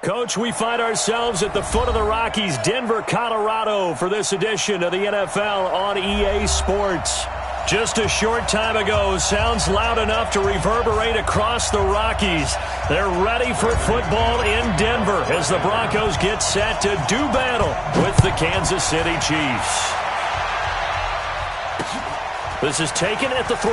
Coach, we find ourselves at the foot of the Rockies, Denver, Colorado, for this edition of the NFL on EA Sports. Just a short time ago, sounds loud enough to reverberate across the Rockies. They're ready for football in Denver as the Broncos get set to do battle with the Kansas City Chiefs. This is taken at the 3.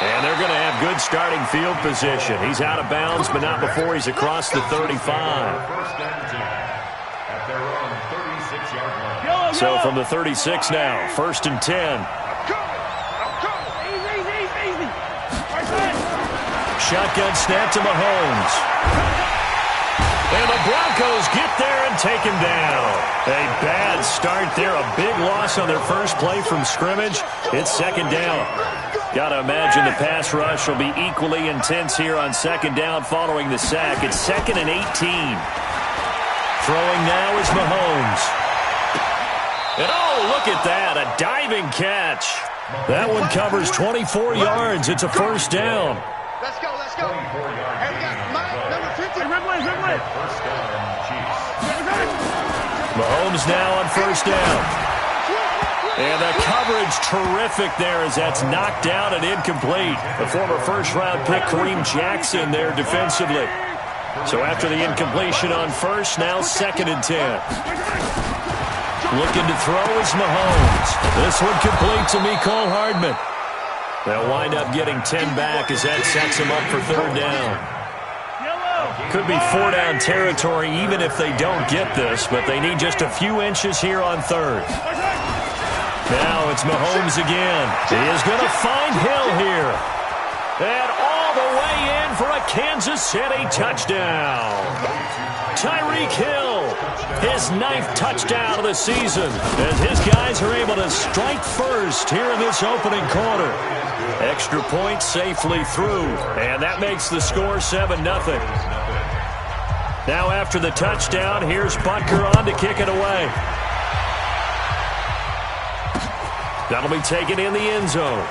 And they're going to have good starting field position. He's out of bounds, but not before he's across the 35. So from the 36 now, 1st and 10. Shotgun snap to Mahomes. And the Broncos get there and take him down. A bad start there. A big loss on their first play from scrimmage. It's 2nd down. Got to imagine the pass rush will be equally intense here on 2nd down following the sack. It's 2nd and 18. Throwing now is Mahomes. And oh, look at that. A diving catch. That one covers 24 yards. It's a 1st down. Let's go, let's go. Hey, we got number 50. First down, Chiefs. Mahomes now on 1st down. And the coverage terrific there as that's knocked down and incomplete. The former first-round pick Kareem Jackson there defensively. So after the incompletion on 1st, now 2nd and 10. Looking to throw is Mahomes. This one complete to Mecole Hardman. They'll wind up getting 10 back as that sets them up for 3rd down. Could be 4-down territory even if they don't get this, but they need just a few inches here on 3rd. Now it's Mahomes again. He is going to find Hill here. And all the way in for a Kansas City touchdown. Tyreek Hill, his 9th touchdown of the season, as his guys are able to strike first here in this opening quarter. Extra point safely through, and that makes the score 7-0. Now after the touchdown, here's Butker on to kick it away. That'll be taken in the end zone.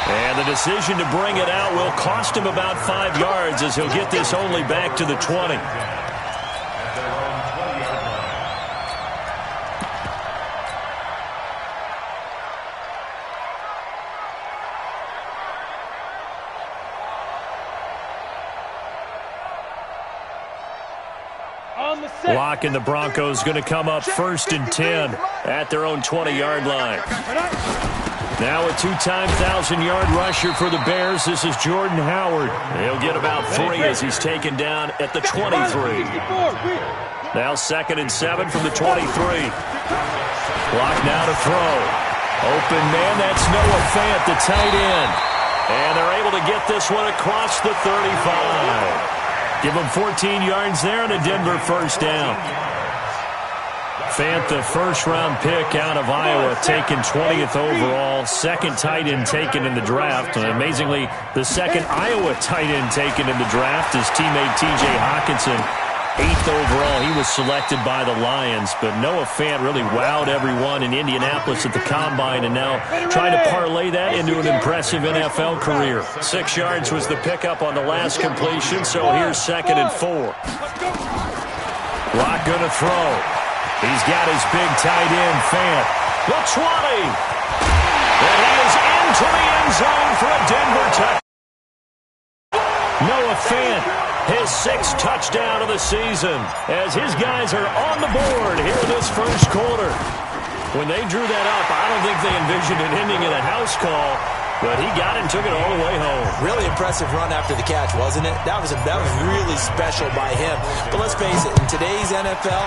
And the decision to bring it out will cost him about 5 yards as he'll get this only back to the 20. Lock and the Broncos going to come up 1st and 10 at their own 20-yard line. Now a 2-time 1,000-yard rusher for the Bears. This is Jordan Howard. He'll get about 3 as he's taken down at the 23. Now 2nd and 7 from the 23. Clock now to throw. Open man, that's Noah Fant, the tight end. And they're able to get this one across the 35. Give him 14 yards there and a Denver 1st down. Fant, the first-round pick out of Iowa, taken 20th overall, 2nd tight end taken in the draft. And amazingly, the 2nd Iowa tight end taken in the draft is teammate T.J. Hockenson. 8th overall, he was selected by the Lions. But Noah Fant really wowed everyone in Indianapolis at the Combine, and now trying to parlay that into an impressive NFL career. 6 yards was the pickup on the last completion, so here's 2nd and 4. Lock going to throw. He's got his big tight end, Fant. The 20. And he is into the end zone for a Denver touchdown. Noah Fant, his 6th touchdown of the season, as his guys are on the board here in this first quarter. When they drew that up, I don't think they envisioned it ending in a house call, but he got it and took it all the way home. Really impressive run after the catch, wasn't it? That was really special by him. But let's face it, in today's NFL,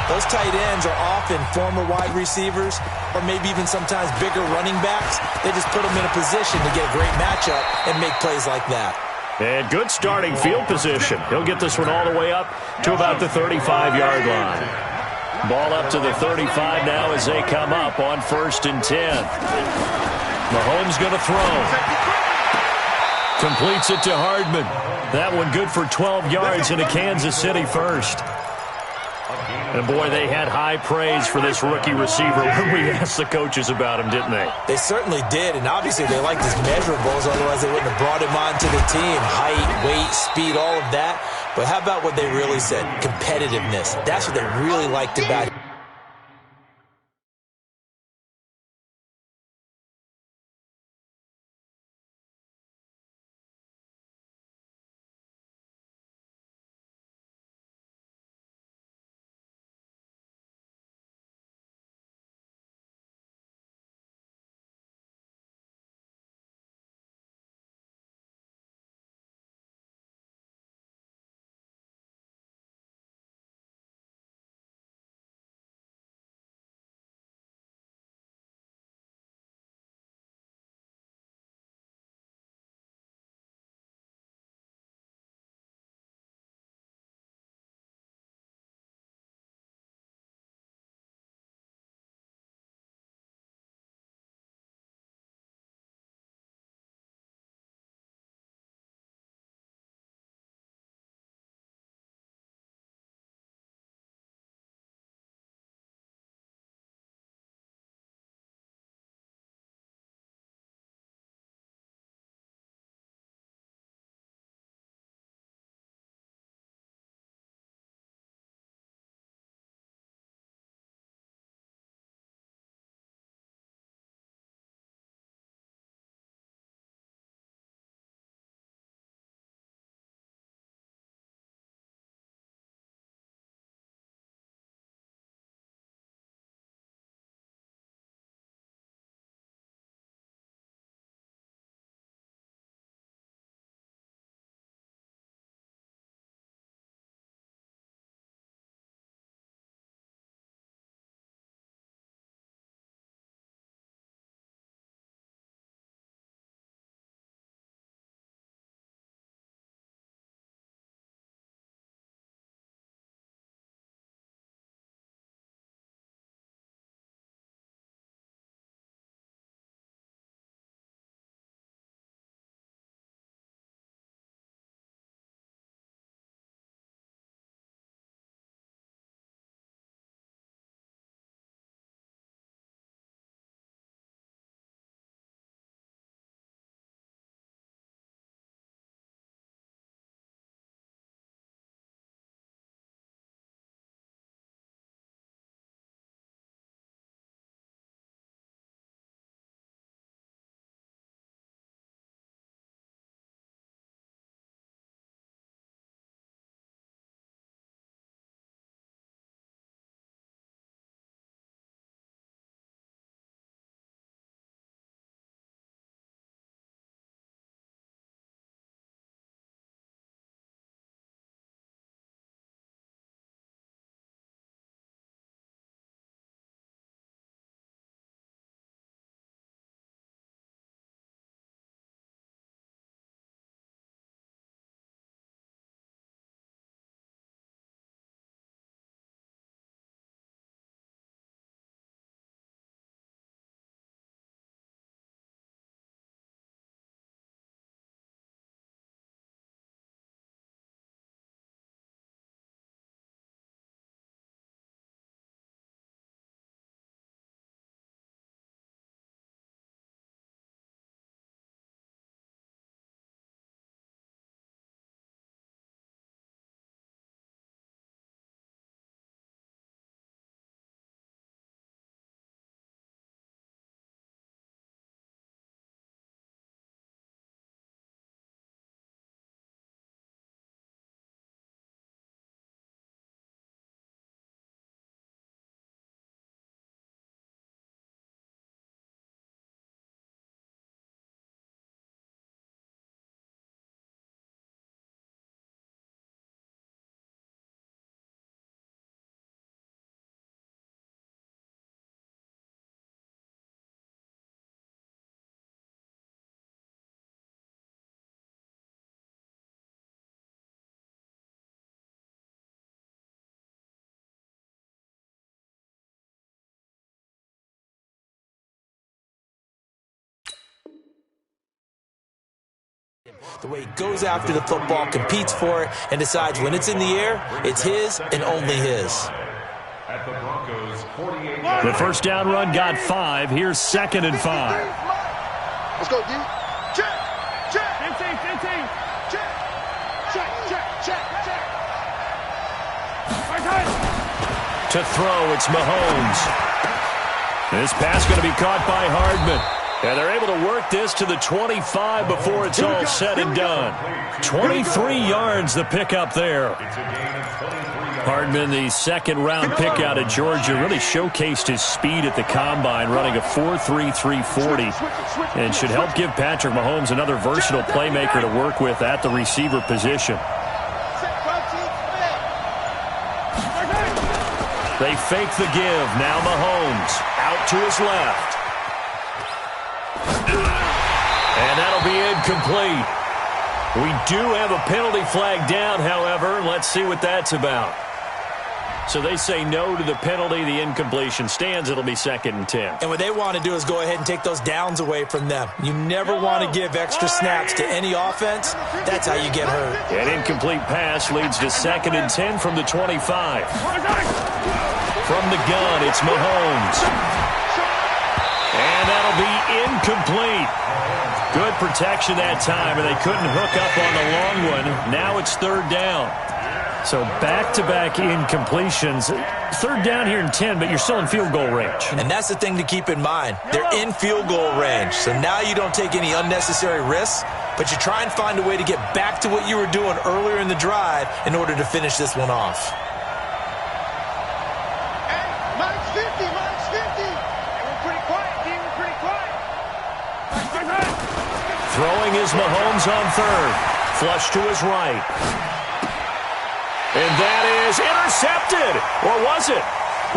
those tight ends are often former wide receivers or maybe even sometimes bigger running backs. They just put them in a position to get a great matchup and make plays like that. And good starting field position. He'll get this one all the way up to about the 35-yard line. Ball up to the 35 now as they come up on 1st and 10. Mahomes going to throw. Completes it to Hardman. That one good for 12 yards in a Kansas City 1st. And, boy, they had high praise for this rookie receiver when we asked the coaches about him, didn't they? They certainly did, and obviously they liked his measurables, otherwise they wouldn't have brought him onto the team. Height, weight, speed, all of that. But how about what they really said? Competitiveness. That's what they really liked about him. The way he goes after the football, competes for it, and decides when it's in the air, it's his and only his. The first down run got 5. Here's 2nd and 5. Let's go, D. Check. 15. Check. To throw, it's Mahomes. This pass going to be caught by Hardman. And they're able to work this to the 25 before it's all said and done. 23 yards the pickup there. Hardman, the second-round pick out of Georgia, really showcased his speed at the combine, running a 4.3 340, and should help give Patrick Mahomes another versatile playmaker to work with at the receiver position. They fake the give. Now Mahomes out to his left. And that'll be incomplete. We do have a penalty flag down, however. Let's see what that's about. So they say no to the penalty. The incompletion stands. It'll be 2nd and 10. And what they want to do is go ahead and take those downs away from them. You never want to give extra snaps to any offense. That's how you get hurt. An incomplete pass leads to 2nd and 10 from the 25. From the gun, it's Mahomes. And that'll be incomplete. Good protection that time, and they couldn't hook up on the long one. Now it's 3rd down. So back-to-back incompletions. 3rd down here in 10, but you're still in field goal range. And that's the thing to keep in mind. They're in field goal range. So now you don't take any unnecessary risks, but you try and find a way to get back to what you were doing earlier in the drive in order to finish this one off. Minus 50. We're pretty quiet, D. We're pretty quiet. Throwing is Mahomes on 3rd. Flush to his right. And that is intercepted. Or was it?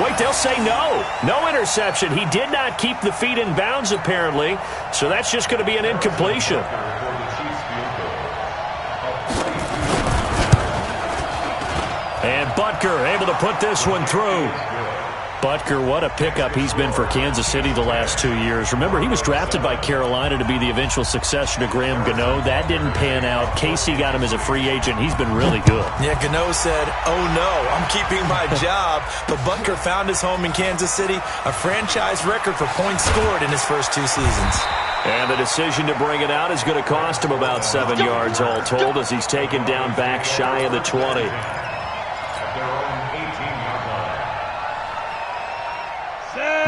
Wait, they'll say no. No interception. He did not keep the feet in bounds, apparently. So that's just going to be an incompletion. And Butker able to put this one through. Butker, what a pickup he's been for Kansas City the last 2 years. Remember, he was drafted by Carolina to be the eventual successor to Graham Gano. That didn't pan out. Casey got him as a free agent. He's been really good. Yeah, Gano said, oh no, I'm keeping my job. But Butker found his home in Kansas City, a franchise record for points scored in his first 2 seasons. And the decision to bring it out is going to cost him about 7 yards all told as he's taken down back shy of the 20.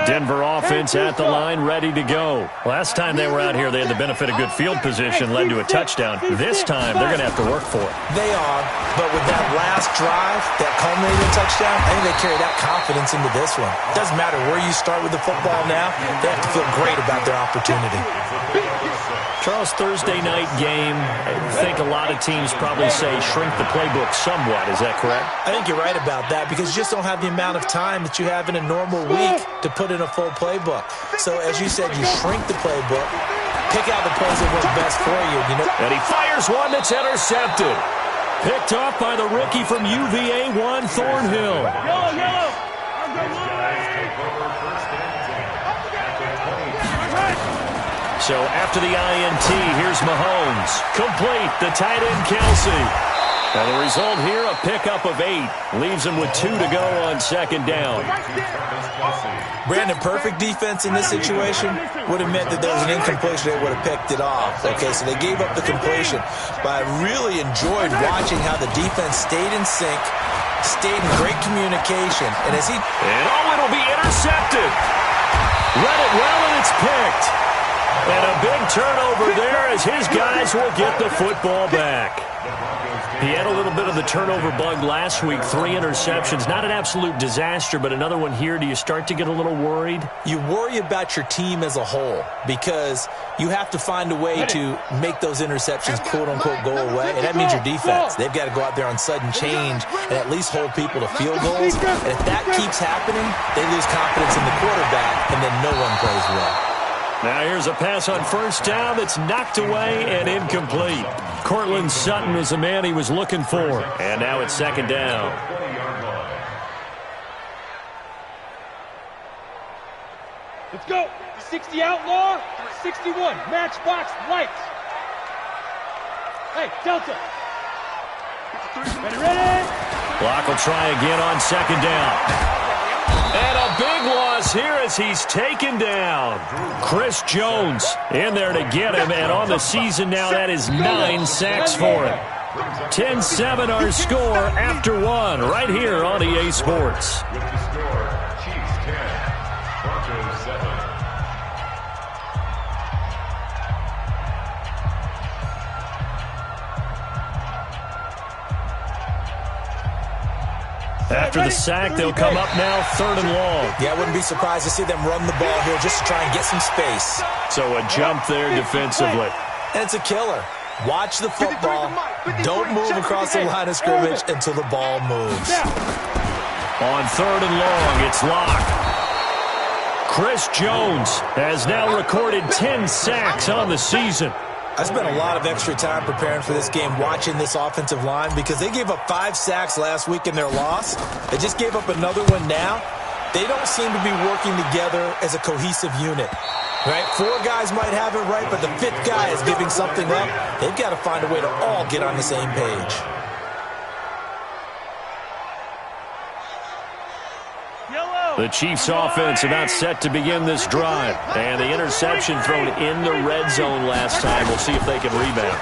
Denver offense at the line, ready to go. Last time they were out here, they had the benefit of good field position, led to a touchdown. This time, they're going to have to work for it. They are, but with that last drive, that culminating touchdown, I think they carry that confidence into this one. Doesn't matter where you start with the football now, they have to feel great about their opportunity. Charles, Thursday night game, I think a lot of teams probably say shrink the playbook somewhat. Is that correct? I think you're right about that because you just don't have the amount of time that you have in a normal week to put in a full playbook. So, as you said, you shrink the playbook, pick out the plays that work best for you. And he fires one that's intercepted. Picked off by the rookie from UVA, Juan Thornhill. Yellow. So after the INT, here's Mahomes. Complete, the tight end Kelsey. And the result here, a pickup of 8. Leaves him with 2 to go on 2nd down. Brandon, perfect defense in this situation would have meant that there was an incompletion. They would have picked it off. Okay, so they gave up the completion. But I really enjoyed watching how the defense stayed in sync, stayed in great communication. And as he... And it'll be intercepted. Read it well, and it's picked. And a big turnover there as his guys will get the football back. He had a little bit of the turnover bug last week, 3 interceptions. Not an absolute disaster, but another one here. Do you start to get a little worried? You worry about your team as a whole because you have to find a way to make those interceptions, quote-unquote, go away, and that means your defense. They've got to go out there on sudden change and at least hold people to field goals. And if that keeps happening, they lose confidence in the quarterback, and then no one plays well. Now here's a pass on 1st down that's knocked away and incomplete. Cortland Sutton was the man he was looking for. And now it's 2nd down. Let's go. 60 outlaw, 61. Matchbox lights. Hey, Delta. Ready? Block will try again on 2nd down. And a big here as he's taken down. Chris Jones in there to get him, and on the season now, that is 9 sacks for him. 10-7 our score after one right here on EA Sports. With the score, Chiefs 10, Broncos 7. After the sack, they'll come up now 3rd and long. Yeah, I wouldn't be surprised to see them run the ball here just to try and get some space. So a jump there defensively. And it's a killer. Watch the football. Don't move across the line of scrimmage until the ball moves. On 3rd and long, it's locked. Chris Jones has now recorded 10 sacks on the season. I spent a lot of extra time preparing for this game watching this offensive line because they gave up 5 sacks last week in their loss. They just gave up another one now. They don't seem to be working together as a cohesive unit. Right? 4 guys might have it right, but the 5th guy is giving something up. They've got to find a way to all get on the same page. The Chiefs offense about set to begin this drive. And the interception thrown in the red zone last time. We'll see if they can rebound.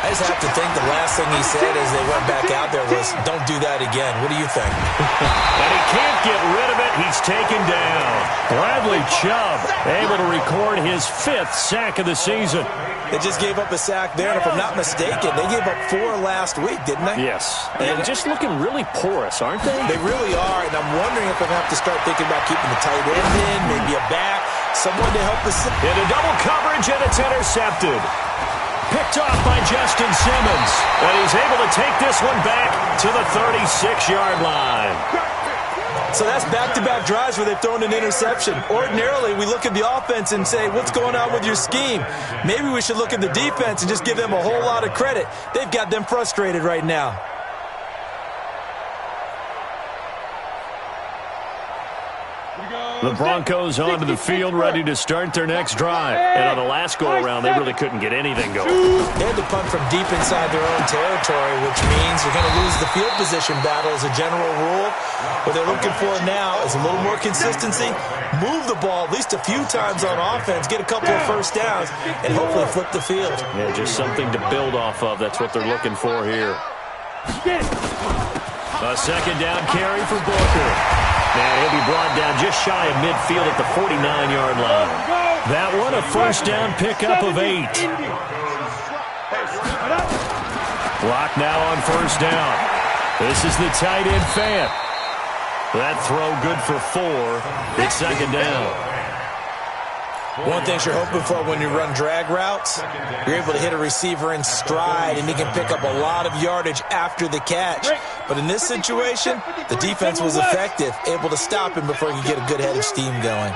I just have to think the last thing he said as they went back out there was, don't do that again. What do you think? And he can't get rid of it. He's taken down. Bradley Chubb able to record his 5th sack of the season. They just gave up a sack there, and if I'm not mistaken, they gave up 4 last week, didn't they? Yes. And just looking really porous, aren't they? They really are, and I'm wondering if I'm going to have to start thinking about keeping the tight end in, maybe a back, someone to help us. Into double coverage, and it's intercepted. Picked off by Justin Simmons. And he's able to take this one back to the 36-yard line. So that's back-to-back drives where they've thrown an interception. Ordinarily, we look at the offense and say, what's going on with your scheme? Maybe we should look at the defense and just give them a whole lot of credit. They've got them frustrated right now. The Broncos onto the field, ready to start their next drive. And on the last go-around, they really couldn't get anything going. They had to punt from deep inside their own territory, which means you're going to lose the field position battle as a general rule. What they're looking for now is a little more consistency, move the ball at least a few times on offense, get a couple of first downs, and hopefully flip the field. Yeah, just something to build off of. That's what they're looking for here. A 2nd down carry for Booker. And he'll be brought down just shy of midfield at the 49-yard line. That one, a 1st down pickup of 8. Clock now on 1st down. This is the tight end Fant. That throw good for 4. It's 2nd down. One thing you're hoping for when you run drag routes, you're able to hit a receiver in stride, and he can pick up a lot of yardage after the catch. But in this situation, the defense was effective, able to stop him before he could get a good head of steam going.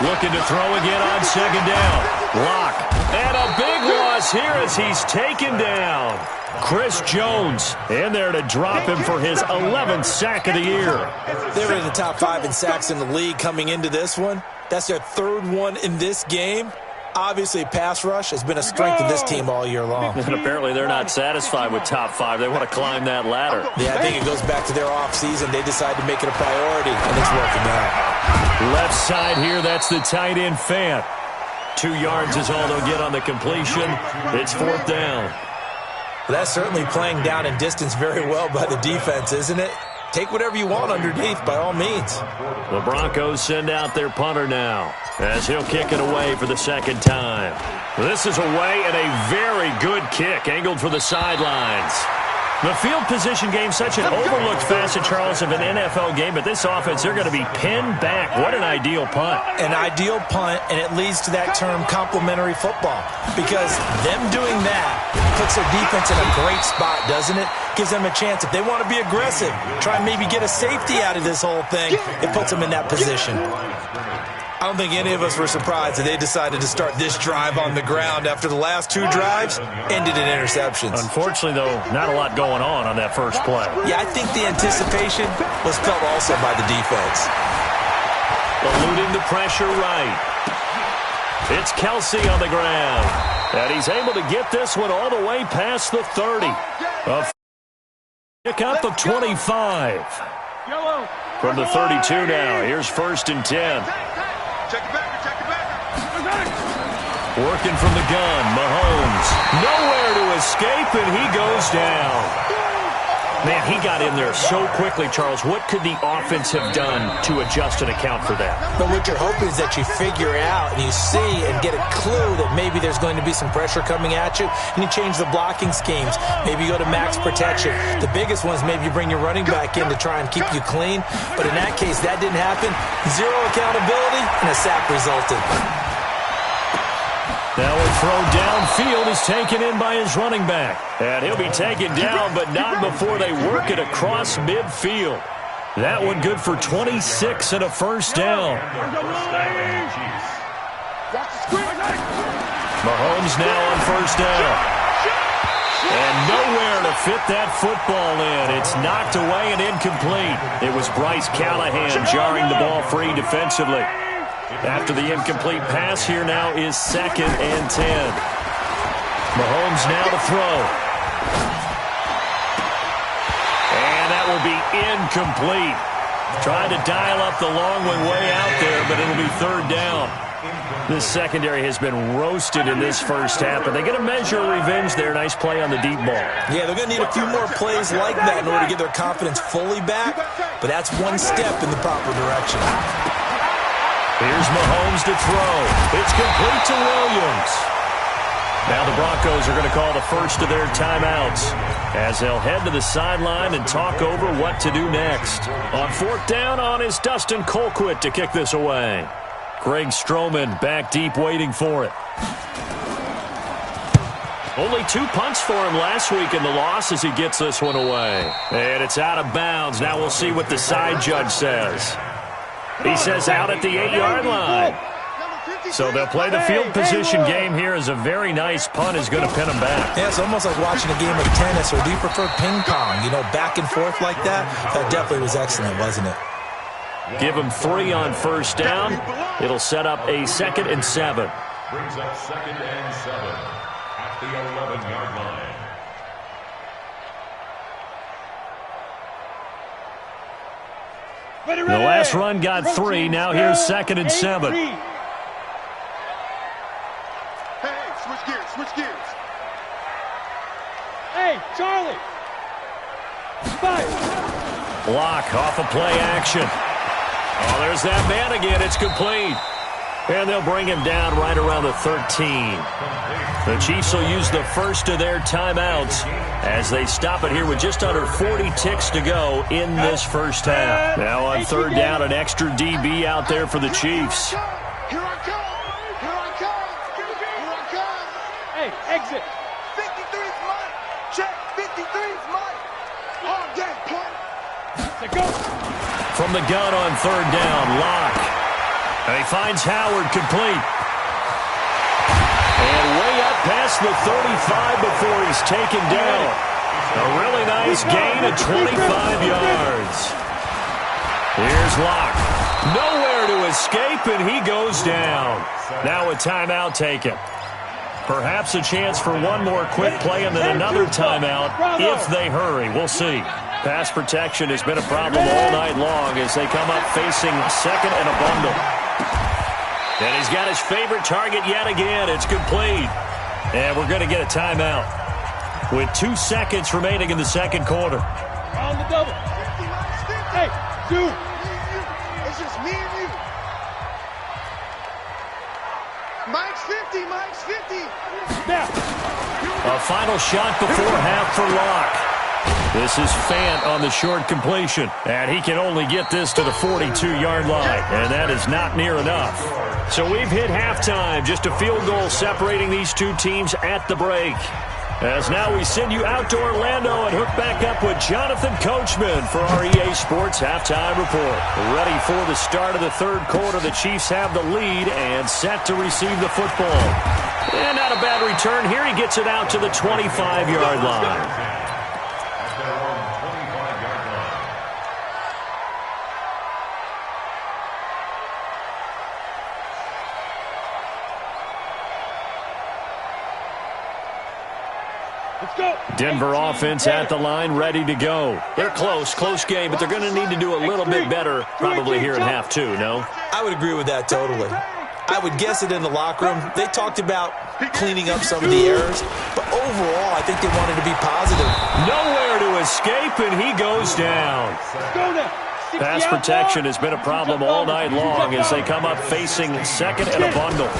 Looking to throw again on 2nd down. Block. And a big loss here as he's taken down. Chris Jones in there to drop him for his 11th sack of the year. They were in the top 5 in sacks in the league coming into this one. That's their 3rd one in this game. Obviously, pass rush has been a strength of this team all year long. And apparently they're not satisfied with top 5. They want to climb that ladder. Yeah, I think it goes back to their offseason. They decided to make it a priority, and it's working out. Left side here, that's the tight end Fant. 2 yards is all they'll get on the completion. It's 4th down. Well, that's certainly playing down in distance very well by the defense, isn't it? Take whatever you want underneath, by all means. The Broncos send out their punter now, as he'll kick it away for the 2nd time. This is away and a very good kick, angled for the sidelines. The field position game, such an overlooked facet, Charles, of an NFL game, but this offense, they're going to be pinned back. What an ideal punt. An ideal punt, and it leads to that term complementary football, because them doing that puts their defense in a great spot, doesn't it? Gives them a chance. If they want to be aggressive, try and maybe get a safety out of this whole thing, it puts them in that position. I don't think any of us were surprised that they decided to start this drive on the ground after the last 2 drives ended in interceptions. Unfortunately, though, not a lot going on that first play. Yeah, I think the anticipation was felt also by the defense. Eluding the pressure right. It's Kelsey on the ground. And he's able to get this one all the way past the 30. A pick up of 25. From the 32 now, here's 1st and 10. Check it back. Working from the gun, Mahomes. Nowhere to escape, and he goes down. Man, he got in there so quickly, Charles. What could the offense have done to adjust and account for that? But what you're hoping is that you figure out and you see and get a clue that maybe there's going to be some pressure coming at you, and you change the blocking schemes. Maybe you go to max protection. The biggest one is maybe you bring your running back in to try and keep you clean. But in that case, that didn't happen. Zero accountability, and a sack resulted. Now a throw downfield is taken in by his running back. And he'll be taken down, but not before they work it across midfield. That one good for 26 and a first down. Mahomes now on first down. And nowhere to fit that football in. It's knocked away and incomplete. It was Bryce Callahan jarring the ball free defensively. After the incomplete pass, here now is 2nd and 10. Mahomes now to throw. And that will be incomplete. Trying to dial up the long one way out there, but it'll be 3rd down. This secondary has been roasted in this first half, but they get a measure of revenge there. Nice play on the deep ball. Yeah, they're going to need a few more plays like that in order to get their confidence fully back, but that's one step in the proper direction. Here's Mahomes to throw. It's complete to Williams. Now the Broncos are going to call the first of their timeouts as they'll head to the sideline and talk over what to do next. On 4th down on is Dustin Colquitt to kick this away. Greg Stroman back deep waiting for it. Only 2 punts for him last week in the loss as he gets this one away. And it's out of bounds. Now we'll see what the side judge says. He says out at the 8-yard line. So they'll play the field position game here as a very nice punt is going to pin them back. Yeah, it's almost like watching a game of tennis, or do you prefer ping pong? You know, back and forth like that? That definitely was excellent, wasn't it? Give him 3 on first down. It'll set up a 2nd and 7. Brings up 2nd and 7 at the 11-yard line. The last run got 3. Now here's 2nd and 7. Hey, switch gears. Hey, Charlie. 5. Block off of play action. Oh, there's that man again. It's complete. And they'll bring him down right around the 13. The Chiefs will use the first of their timeouts as they stop it here with just under 40 ticks to go in this first half. Now on 3rd down, an extra DB out there for the Chiefs. Here I come. Hey, exit. 53 is mine. Check. 53 is mine. All day, play. Let's go. From the gun on 3rd down, Locke. And he finds Howard complete. And way up past the 35 before he's taken down. A really nice gain of 25 yards. Here's Locke. Nowhere to escape, and he goes down. Now a timeout taken. Perhaps a chance for one more quick play and then another timeout if they hurry. We'll see. Pass protection has been a problem all night long as they come up facing 2nd and a bundle. And he's got his favorite target yet again. It's complete. And we're going to get a timeout with 2 seconds remaining in the 2nd quarter. On the double. Hey, dude. It's just me and you. Mike's 50. Now. A final shot before half for Locke. This is Fant on the short completion. And he can only get this to the 42-yard line. And that is not near enough. So we've hit halftime. Just a field goal separating these two teams at the break. As now we send you out to Orlando and hook back up with Jonathan Coachman for our EA Sports Halftime Report. Ready for the start of the 3rd quarter. The Chiefs have the lead and set to receive the football. And not a bad return here. He gets it out to the 25-yard line. Let's Denver offense at the line, ready to go. They're close game, but they're going to need to do a little bit better probably here in half two, no? I would agree with that totally. I would guess it in the locker room. They talked about cleaning up some of the errors, but overall, I think they wanted to be positive. Nowhere to escape, and he goes down. Pass protection has been a problem all night long as they come up facing second and a bundle.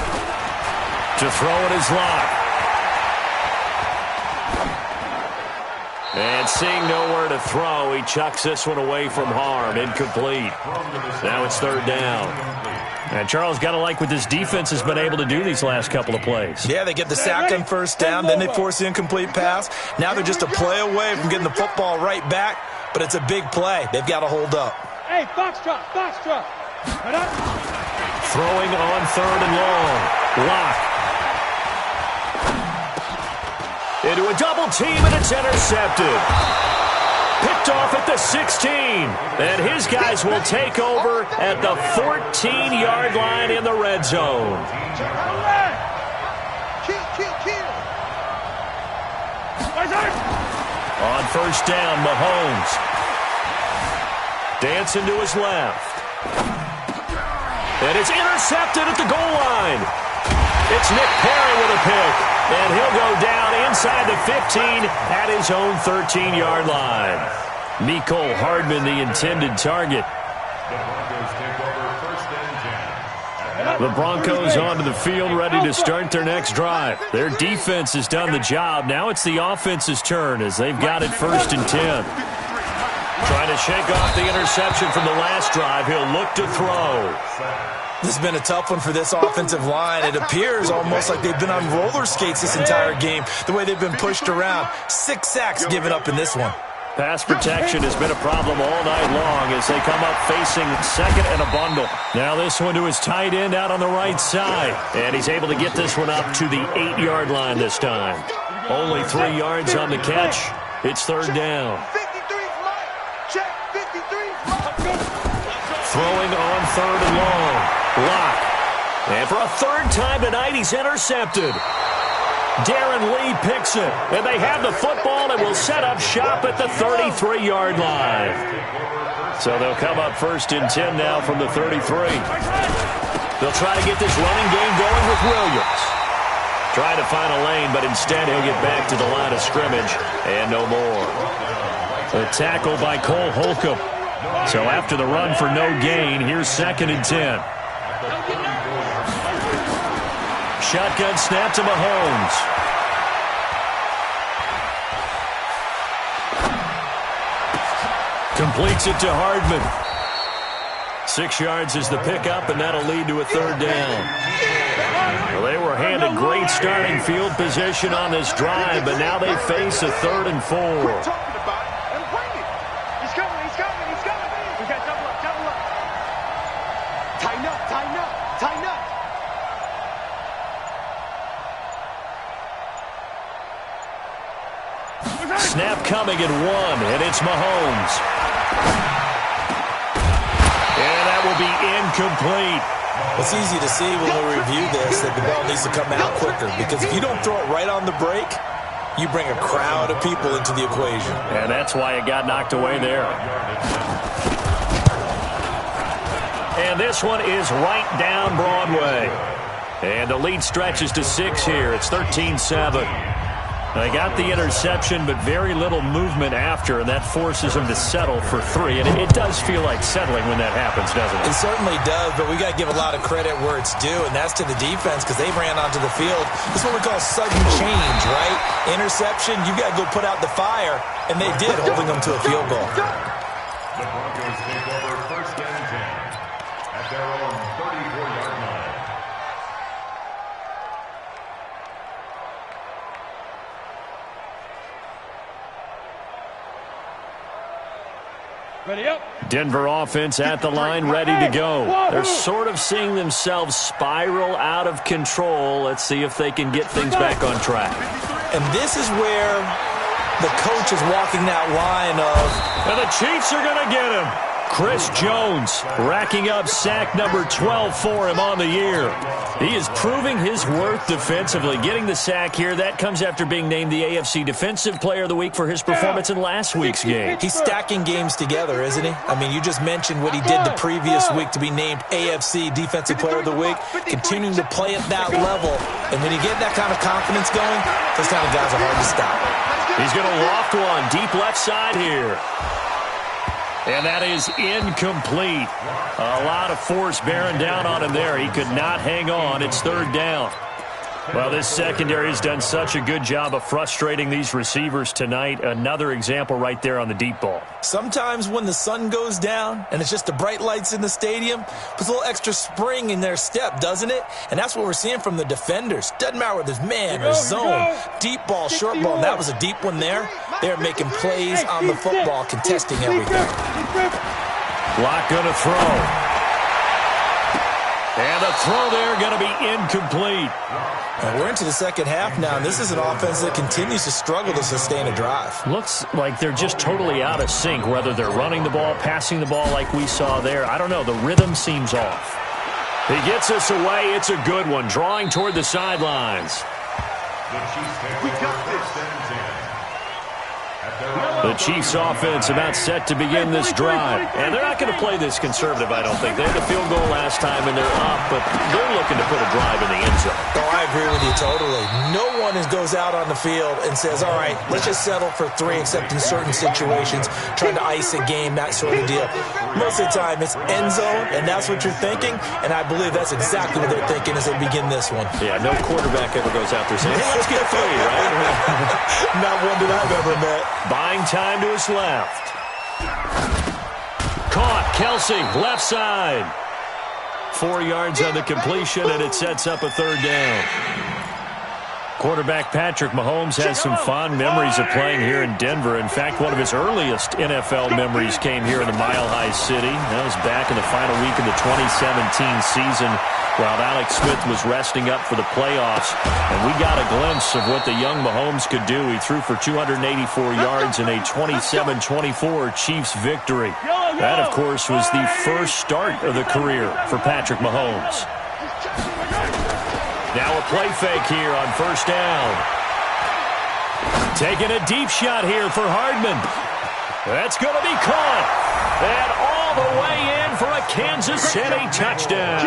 To throw it is Locke. And seeing nowhere to throw, he chucks this one away from harm. Incomplete. Now it's third down. And Charles, got to like what this defense has been able to do these last couple of plays. Yeah, they get the sack on first down, then they force the incomplete pass. Now they're just a play away from getting the football right back, but it's a big play. They've got to hold up. Hey, Foxtrot. Throwing on third and long. Locke. Into a double team, and it's intercepted. Picked off at the 16. And his guys will take over at the 14-yard line in the red zone. On first down, Mahomes. Dancing to his left. And it's intercepted at the goal line. It's Nick Perry with a pick. And he'll go down inside the 15 at his own 13-yard line. Mecole Hardman, the intended target. The Broncos onto the field, ready to start their next drive. Their defense has done the job. Now it's the offense's turn as they've got it first and 10. Trying to shake off the interception from the last drive. He'll look to throw. This has been a tough one for this offensive line. It appears almost like they've been on roller skates this entire game, the way they've been pushed around. 6 sacks given up in this one. Pass protection has been a problem all night long as they come up facing second and a bundle. Now this one to his tight end out on the right side. And he's able to get this one up to the 8-yard line this time. Only 3 yards on the catch. It's third down. Throwing on third and long. Locke. And for a third time tonight, he's intercepted. Darren Lee picks it. And they have the football and will set up shop at the 33-yard line. So they'll come up first and 10 now from the 33. They'll try to get this running game going with Williams. Trying to find a lane, but instead he'll get back to the line of scrimmage and no more. A tackle by Cole Holcomb. So after the run for no gain, here's second and 10. Shotgun snap to Mahomes. Completes it to Hardman. 6 yards is the pickup, and that'll lead to a third down. Well, they were handed great starting field position on this drive, but now they face a 3rd and 4. Snap coming at 1, and it's Mahomes. And that will be incomplete. It's easy to see when we review this that the ball needs to come out quicker, because if you don't throw it right on the break, you bring a crowd of people into the equation. And that's why it got knocked away there. And this one is right down Broadway. And the lead stretches to 6 here. It's 13-7. They got the interception, but very little movement after, and that forces them to settle for 3. And it does feel like settling when that happens, doesn't it? It certainly does, but we got to give a lot of credit where it's due, and that's to the defense because they ran onto the field. This is what we call sudden change, right? Interception, you got to go put out the fire, and they did, holding them to a field goal. The Broncos take over first and 10 at their own 34-yard line. Ready up. Denver offense at the line, ready to go. They're sort of seeing themselves spiral out of control. Let's see if they can get things back on track. And this is where the coach is walking that line of, and the Chiefs are going to get him. Chris Jones racking up sack number 12 for him on the year. He is proving his worth defensively. Getting the sack here, that comes after being named the AFC Defensive Player of the Week for his performance in last week's game. He's stacking games together, isn't he? I mean, you just mentioned what he did the previous week to be named AFC Defensive Player of the Week, continuing to play at that level. And when you get that kind of confidence going, those kind of guys are hard to stop. He's going to loft one deep left side here. And that is incomplete. A lot of force bearing down on him there. He could not hang on. It's third down. Well, this secondary has done such a good job of frustrating these receivers tonight. Another example right there on the deep ball. Sometimes when the sun goes down and it's just the bright lights in the stadium, puts a little extra spring in their step, doesn't it? And that's what we're seeing from the defenders. Doesn't matter whether there's man or zone, deep ball, short ball. And that was a deep one there. They're making plays on the football, contesting everything. Block going to throw. And the throw there going to be incomplete. And we're into the second half now, and this is an offense that continues to struggle to sustain a drive. Looks like they're just totally out of sync, whether they're running the ball, passing the ball like we saw there. I don't know. The rhythm seems off. He gets us away. It's a good one, drawing toward the sidelines. The Chiefs offense about set to begin this drive. And they're not going to play this conservative, I don't think. They had the field goal last time, and they're up, but they're looking to put a drive in the end zone. Oh, I agree with you totally. No one goes out on the field and says, all right, let's just settle for 3, except in certain situations, trying to ice a game, that sort of deal. Most of the time, it's end zone, and that's what you're thinking, and I believe that's exactly what they're thinking as they begin this one. Yeah, no quarterback ever goes out there saying, hey, let's get 3, right? Not one that I've ever met. Buying time to his left. Caught. Kelsey, left side. 4 yards on the completion, and it sets up a third down. Quarterback Patrick Mahomes has some fond memories of playing here in Denver. In fact, one of his earliest NFL memories came here in the Mile High City. That was back in the final week of the 2017 season while Alex Smith was resting up for the playoffs. And we got a glimpse of what the young Mahomes could do. He threw for 284 yards in a 27-24 Chiefs victory. That, of course, was the first start of the career for Patrick Mahomes. Now a play fake here on first down. Taking a deep shot here for Hardman. That's going to be caught. And all the way in for a Kansas City touchdown.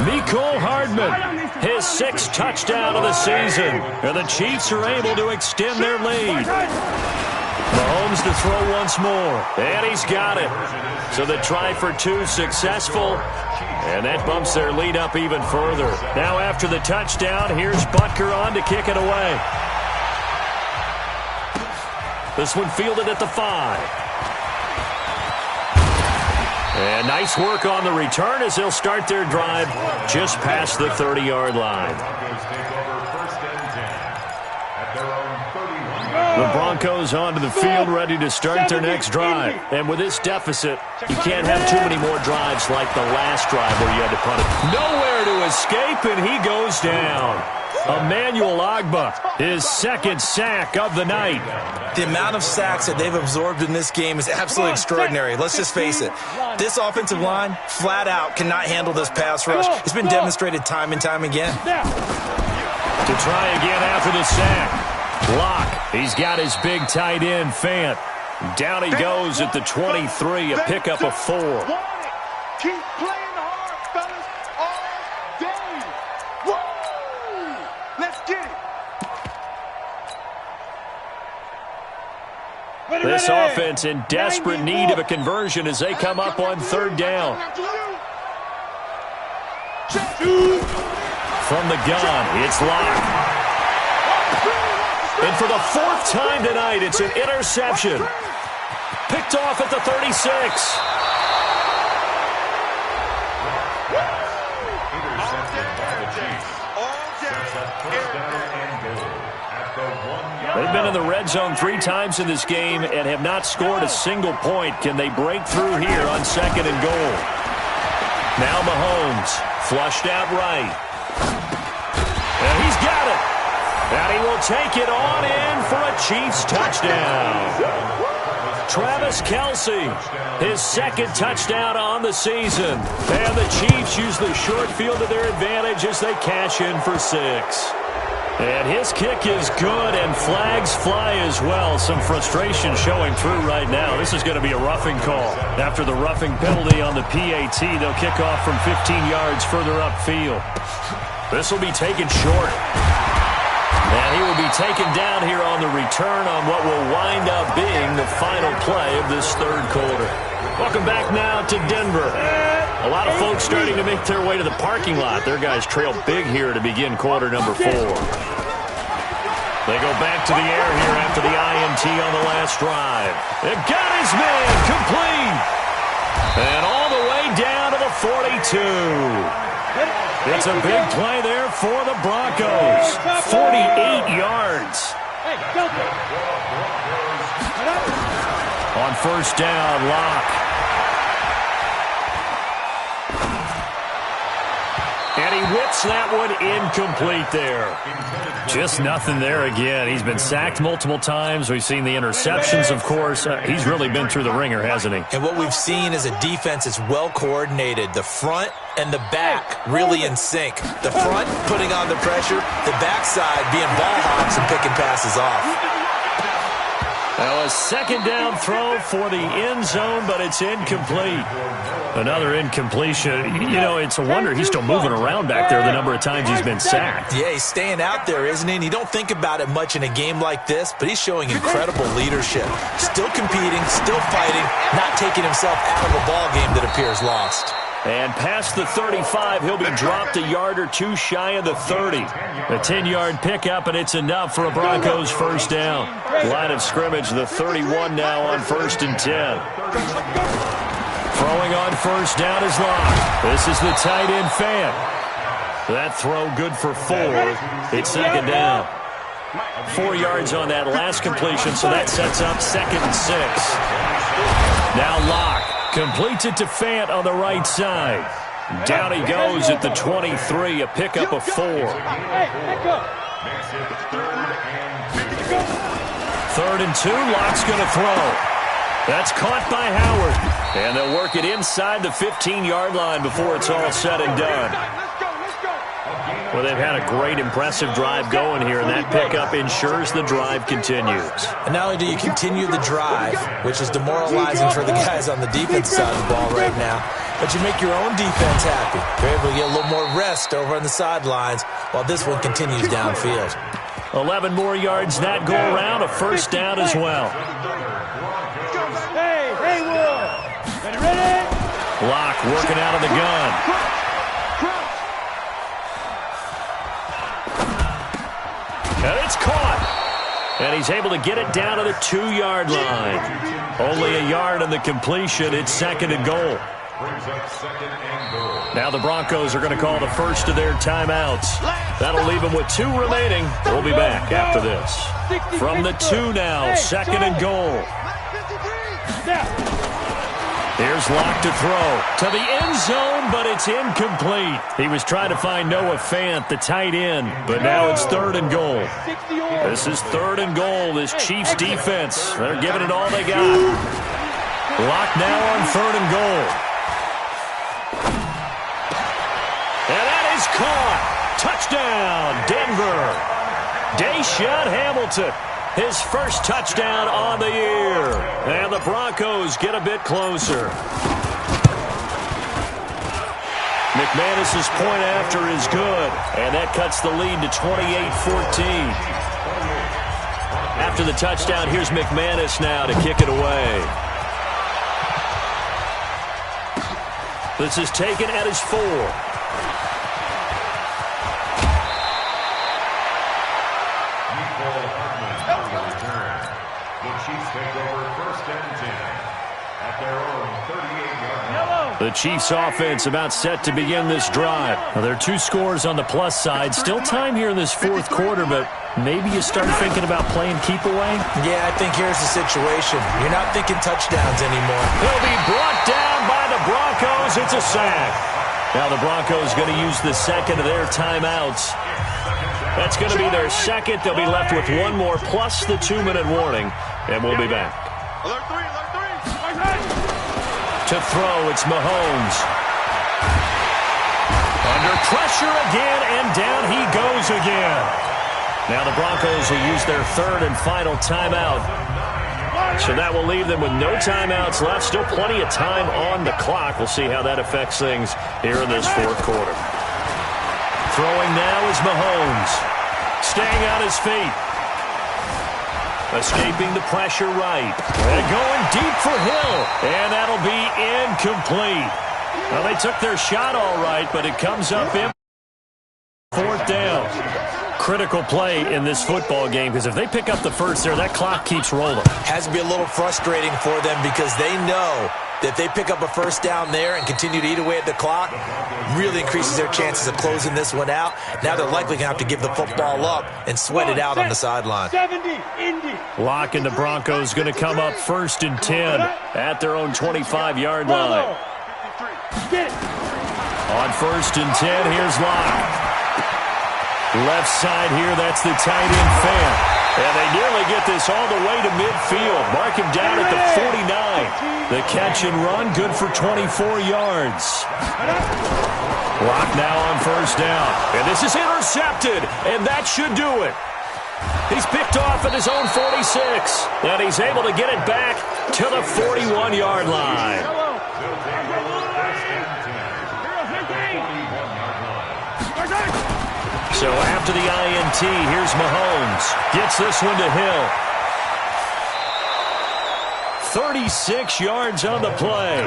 Mecole Hardman, his 6th touchdown of the season. And the Chiefs are able to extend their lead. Mahomes to throw once more. And he's got it. So the try for 2 successful. And that bumps their lead up even further. Now after the touchdown, here's Butker on to kick it away. This one fielded at the 5. And nice work on the return as they'll start their drive just past the 30-yard line. The Broncos onto the field, ready to start their next drive. And with this deficit, you can't have too many more drives like the last drive where you had to punt it. Nowhere to escape, and he goes down. Emmanuel Ogbah, his 2nd sack of the night. The amount of sacks that they've absorbed in this game is absolutely extraordinary. Let's just face it. This offensive line, flat out, cannot handle this pass rush. It's been demonstrated time and time again. To try again after the sack. Block. He's got his big tight end, Fant. Down he goes at the 23, a pickup of 4. Keep playing hard, fellas, all day. Woo! Let's get it. This offense in desperate need of a conversion as they come up on third down. From the gun, it's locked. And for the 4th time tonight, it's an interception. Picked off at the 36. They've been in the red zone 3 times in this game and have not scored a single point. Can they break through here on 2nd and goal? Now Mahomes, flushed out right. And he's got it. And he will take it on in for a Chiefs touchdown. Travis Kelce, his second touchdown on the season. And the Chiefs use the short field to their advantage as they cash in for 6. And his kick is good, and flags fly as well. Some frustration showing through right now. This is going to be a roughing call. After the roughing penalty on the PAT, they'll kick off from 15 yards further upfield. This will be taken short. And he will be taken down here on the return on what will wind up being the final play of this third quarter. Welcome back now to Denver. A lot of folks starting to make their way to the parking lot. Their guys trail big here to begin quarter number 4. They go back to the air here after the INT on the last drive. They've got his man complete. And all the way down to the 42. It's a big play there for the Broncos. 48 yards. On first down, Locke. And he whips that one incomplete there. Just nothing there again. He's been sacked multiple times. We've seen the interceptions, of course. He's really been through the ringer, hasn't he? And what we've seen is a defense that's well coordinated. The front and the back really in sync. The front putting on the pressure, the backside being ball hawks and picking passes off. Now a second down throw for the end zone, but it's incomplete. Another incompletion. You know, it's a wonder he's still moving around back there the number of times he's been sacked. Yeah, he's staying out there, isn't he? And you don't think about it much in a game like this, but he's showing incredible leadership. Still competing, still fighting, not taking himself out of a ball game that appears lost. And past the 35, he'll be dropped a yard or two shy of the 30. A 10-yard pickup, and it's enough for a Broncos first down. Line of scrimmage, the 31 now on 1st and 10. Throwing on first down is Locke. This is the tight end Fant. That throw good for 4. It's second down. 4 yards on that last completion, so that sets up 2nd and 6. Now Locke completes it to Fant on the right side. Down he goes at the 23, a pickup of 4. 3rd and 2, Locke's going to throw. That's caught by Howard. And they'll work it inside the 15-yard line before it's all said and done. Well, they've had a great, impressive drive going here, and that pickup ensures the drive continues. And not only do you continue the drive, which is demoralizing for the guys on the defense side of the ball right now, but you make your own defense happy. You're able to get a little more rest over on the sidelines while this one continues downfield. 11 more yards that go around, a first down as well. Hey, Will. Ready? Locke working out of the gun. And it's caught. And he's able to get it down to the 2-yard line. Only a yard on the completion. It's 2nd and goal. Now the Broncos are going to call the first of their timeouts. That'll leave them with 2 remaining. We'll be back after this. From the 2 now, 2nd and goal. Here's Locke to throw to the end zone, but it's incomplete. He was trying to find Noah Fant, the tight end, but now it's 3rd and goal. This is 3rd and goal. This Chiefs defense, they're giving it all they got. Locke now on 3rd and goal. And that is caught. Touchdown, Denver. Deshaun Hamilton. His first touchdown on the year. And the Broncos get a bit closer. McManus's point after is good. And that cuts the lead to 28-14. After the touchdown, here's McManus now to kick it away. This is taken at his 4. The Chiefs offense about set to begin this drive. Now, there are 2 scores on the plus side. Still time here in this 4th quarter, but maybe you start thinking about playing keep away? Yeah, I think here's the situation. You're not thinking touchdowns anymore. He'll be brought down by the Broncos. It's a sack. Now the Broncos going to use the 2nd of their timeouts. That's going to be their 2nd. They'll be left with 1 more plus the 2-minute warning, and we'll be back. Alert 3, alert. To throw, it's Mahomes. Under pressure again, and down he goes again. Now the Broncos will use their third and final timeout. So that will leave them with no timeouts left. Still plenty of time on the clock. We'll see how that affects things here in this fourth quarter. Throwing now is Mahomes. Staying on his feet. Escaping the pressure right. And going deep for Hill. And that'll be incomplete. Well, they took their shot all right, but it comes up in fourth down. Critical play in this football game, because if they pick up the first there, that clock keeps rolling. Has to be a little frustrating for them because they know that if they pick up a first down there and continue to eat away at the clock, really increases their chances of closing this one out. Now they're likely going to have to give the football up and sweat it out on the sideline. 70, Indy. Lock and the Broncos going to come up 1st and 10 at their own 25-yard line. On 1st and 10, here's Lock. Left side here, that's the tight end fan. And they nearly get this all the way to midfield. Mark him down at the 49. The catch and run, good for 24 yards. Lock now on 1st down. And this is intercepted, and that should do it. He's picked off at his own 46. And he's able to get it back to the 41-yard line. So after the INT, here's Mahomes. Gets this one to Hill. 36 yards on the play.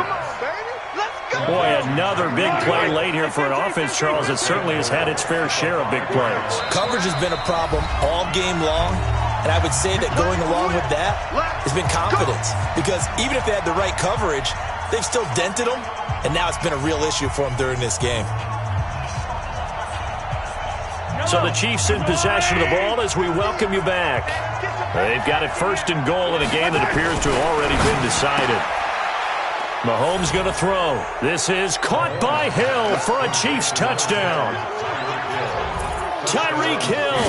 Boy, another big play late here for an offense, Charles, that certainly has had its fair share of big plays. Coverage has been a problem all game long, and I would say that going along with that has been confidence. Because even if they had the right coverage, they've still dented them, and now it's been a real issue for them during this game. So the Chiefs in possession of the ball as we welcome you back. They've got it 1st and goal in a game that appears to have already been decided. Mahomes going to throw. This is caught by Hill for a Chiefs touchdown. Tyreek Hill,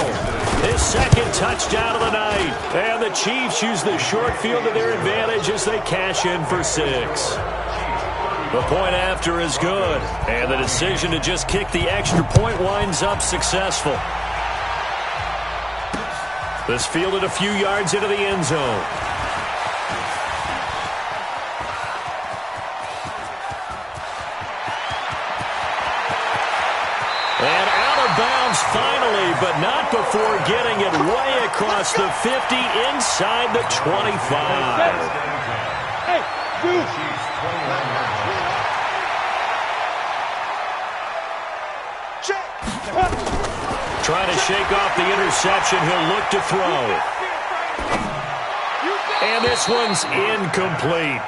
his 2nd touchdown of the night. And the Chiefs use the short field to their advantage as they cash in for 6. The point after is good, and the decision to just kick the extra point winds up successful. This fielded a few yards into the end zone. And out of bounds finally, but not before getting it way across the 50 inside the 25. Hey, dude. Trying to shake off the interception. He'll look to throw. And this one's incomplete.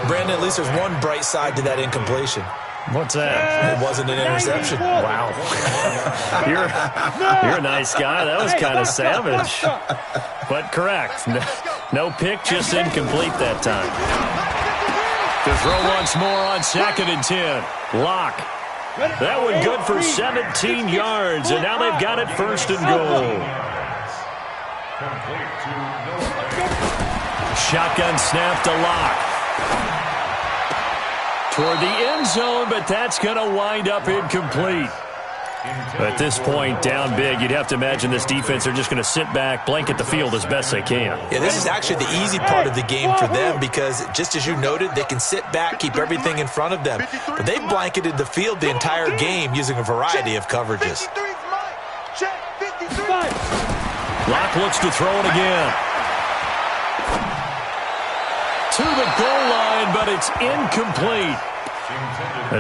Brandon, at least there's one bright side to that incompletion. What's that? It wasn't an interception. Wow. You're a nice guy. That was kind of savage. But correct. No pick, just incomplete that time. To throw once more on 2nd and 10. Lock. That one good for 17 yards, and now they've got it 1st and goal. Shotgun snap to Lock. Toward the end zone, but that's going to wind up incomplete. At this point, down big, you'd have to imagine this defense are just going to sit back, blanket the field as best they can. Yeah, this is actually the easy part of the game for them because, just as you noted, they can sit back, keep everything in front of them. But they've blanketed the field the entire game using a variety of coverages. Lock looks to throw it again. To the goal line, but it's incomplete.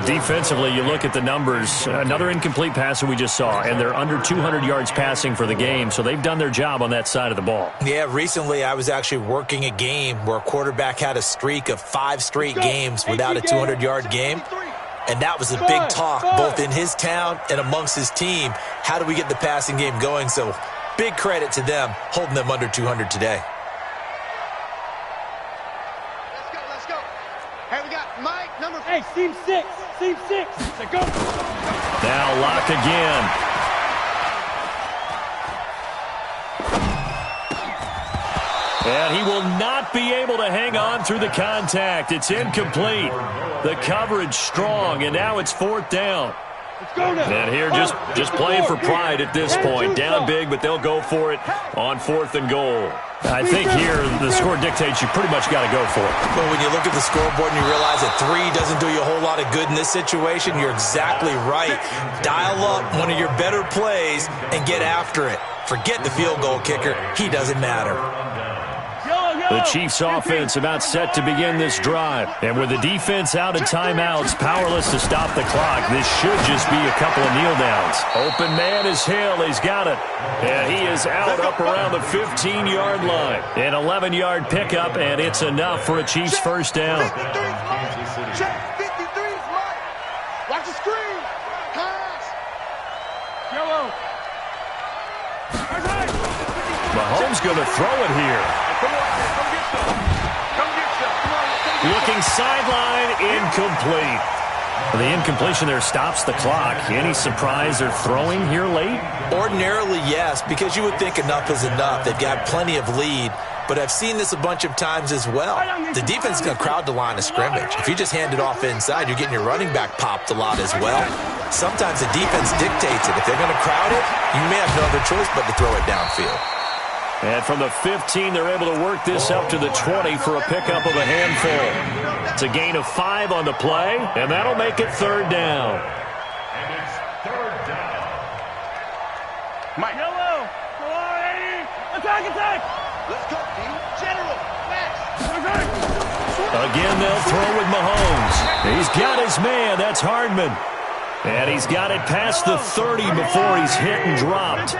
Defensively, you look at the numbers. Another incomplete pass that we just saw, and they're under 200 yards passing for the game, so they've done their job on that side of the ball. Yeah, recently I was actually working a game where a quarterback had a streak of 5 straight games without a 200-yard game, and that was a big talk both in his town and amongst his team. How do we get the passing game going? So big credit to them holding them under 200 today. Let's go. Hey, we got Mike, number 4. Hey, seam 6. Let's go. Now Lock again. And he will not be able to hang on through the contact. It's incomplete. The coverage strong, and now it's 4th down. And here just playing for pride at this point. Down big, but they'll go for it on 4th and goal. I think here the score dictates you pretty much got to go for it. But when you look at the scoreboard and you realize that 3 doesn't do you a whole lot of good in this situation, you're exactly right. Dial up one of your better plays and get after it. Forget the field goal kicker. He doesn't matter. The Chiefs offense about set to begin this drive. And with the defense out of timeouts, powerless to stop the clock, this should just be a couple of kneel downs. Open man is Hill. He's got it. And he is out up around the 15-yard line. An 11-yard pickup, and it's enough for a Chiefs first down. Check 53's Mike. Watch the screen. Pass. Yellow. Mahomes going to throw it here. Looking sideline, incomplete. The incompletion there stops the clock. Any surprise they're throwing here late? Ordinarily, yes, because you would think enough is enough. They've got plenty of lead, but I've seen this a bunch of times as well. The defense is going to crowd the line of scrimmage. If you just hand it off inside, you're getting your running back popped a lot as well. Sometimes the defense dictates it. If they're going to crowd it, you may have no other choice but to throw it downfield. And from the 15, they're able to work this up to the 20 for a pickup of a handful. It's a gain of 5 on the play, and that'll make it 3rd down. And it's 3rd down. Mike. Yellow. Go on, Eddie. Attack. Let's go, team. General. Fast. Again, they'll throw with Mahomes. He's got his man. That's Hardman. And he's got it past the 30 before he's hit and dropped.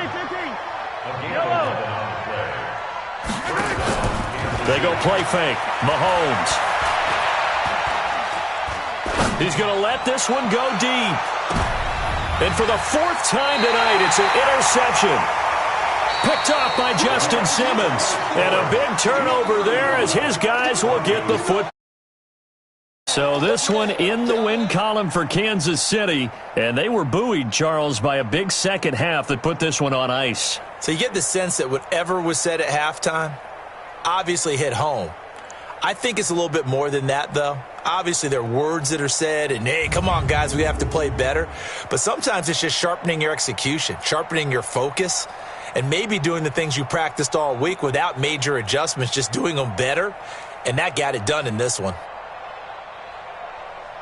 They go play fake. Mahomes. He's going to let this one go deep. And for the 4th time tonight, it's an interception. Picked off by Justin Simmons. And a big turnover there as his guys will get the football. So this one in the win column for Kansas City. And they were buoyed, Charles, by a big second half that put this one on ice. So you get the sense that whatever was said at halftime obviously hit home. I think it's a little bit more than that, though. Obviously, there are words that are said, and, hey, come on, guys, we have to play better. But sometimes it's just sharpening your execution, sharpening your focus, and maybe doing the things you practiced all week without major adjustments, just doing them better. And that got it done in this one.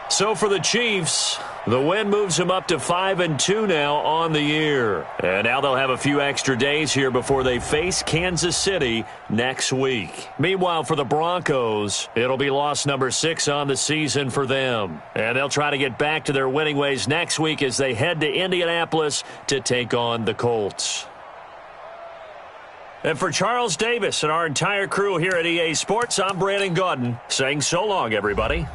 So for the Chiefs, the win moves them up to 5-2 now on the year. And now they'll have a few extra days here before they face Kansas City next week. Meanwhile, for the Broncos, it'll be loss number 6 on the season for them. And they'll try to get back to their winning ways next week as they head to Indianapolis to take on the Colts. And for Charles Davis and our entire crew here at EA Sports, I'm Brandon Gaudin saying so long, everybody.